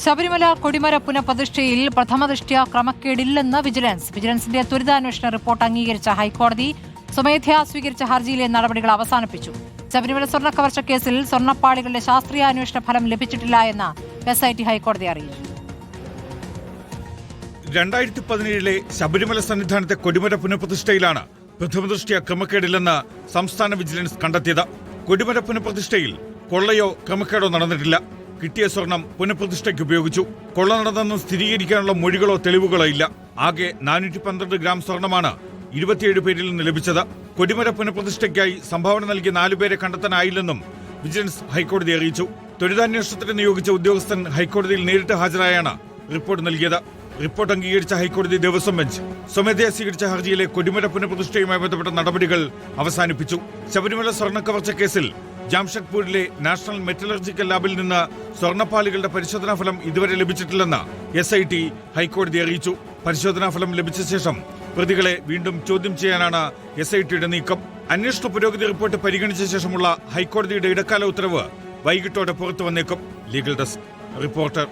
Sabarimala കൊടിമര പുനഃപ്രതിഷ്ഠയിൽ പ്രഥമദൃഷ്ട്യാ ക്രമക്കേടില്ലെന്ന് വിജിലൻസിന്റെ ത്വരിതാന്വേഷണ report അംഗീകരിച്ച ഹൈക്കോടതി സ്വമേധയാ സ്വീകരിച്ച ഹർജിയിലെ നടപടികൾ അവസാനിപ്പിച്ചു. ശബരിമല സ്വർണ്ണക്കവർച്ച കേസിൽ സ്വർണ്ണപ്പാളികളുടെ ശാസ്ത്രീയാന്വേഷണ ഫലം ലഭിച്ചിട്ടില്ല എന്ന് SIT ഹൈക്കോടതി അറിയിച്ചു. 2017 ശബരിമല സന്നിധാനത്തെ കൊടിമര പുനഃപ്രതിഷ്ഠയിലാണ് പ്രഥമദൃഷ്ട്യാ ക്രമക്കേടില്ലെന്ന് സംസ്ഥാന വിജിലൻസ് കണ്ടെത്തിയത്. കൊടിമര പുനഃപ്രതിഷ്ഠയിൽ കൊള്ളയോ ക്രമക്കേടോ നടന്നിട്ടില്ല. കിട്ടിയ സ്വർണം പുനഃപ്രതിഷ്ഠയ്ക്ക് ഉപയോഗിച്ചു. കൊള്ള നടന്നെന്ന് സ്ഥിരീകരിക്കാനുള്ള മൊഴികളോ തെളിവുകളോ ഇല്ല. ആകെ 412 ഗ്രാം സ്വർണമാണ് 27 പേരിൽ നിന്ന് ലഭിച്ചത്. കൊടിമര പുനഃപ്രതിഷ്ഠയ്ക്കായി സംഭാവന നൽകിയ 4 പേരെ കണ്ടെത്താനായില്ലെന്നും വിജിലൻസ് ഹൈക്കോടതി അറിയിച്ചു. ത്വരിതാന്വേഷണത്തിന് നിയോഗിച്ച ഉദ്യോഗസ്ഥൻ ഹൈക്കോടതിയിൽ നേരിട്ട് ഹാജരായാണ് റിപ്പോർട്ട് നൽകിയത്. റിപ്പോർട്ട് അംഗീകരിച്ച ഹൈക്കോടതി ദേവസ്വം ബെഞ്ച് സ്വമേധയാ സ്വീകരിച്ച ഹർജിയിലെ കൊടിമര പുനഃപ്രതിഷ്ഠയുമായി ബന്ധപ്പെട്ട നടപടികൾ അവസാനിപ്പിച്ചു. ശബരിമല സ്വർണ്ണക്കവർച്ച കേസിൽ ജാംഷഡ്പൂരിലെ നാഷണൽ മെറ്റലർജിക്കൽ ലാബിൽ നിന്ന് സ്വർണ്ണപ്പാളികളുടെ പരിശോധനാ ഫലം ഇതുവരെ ലഭിച്ചിട്ടില്ലെന്ന് SIT ഹൈക്കോടതി അറിയിച്ചു. പരിശോധനാ ഫലം ലഭിച്ച ശേഷം പ്രതികളെ വീണ്ടും ചോദ്യം ചെയ്യാനാണ് SITയുടെ നീക്കം. അന്വേഷണ പുരോഗതി റിപ്പോർട്ട് പരിഗണിച്ച ശേഷമുള്ള ഹൈക്കോടതിയുടെ ഇടക്കാല ഉത്തരവ് വൈകിട്ടോടെ പുറത്തു വന്നേക്കും. Legal desk reporter.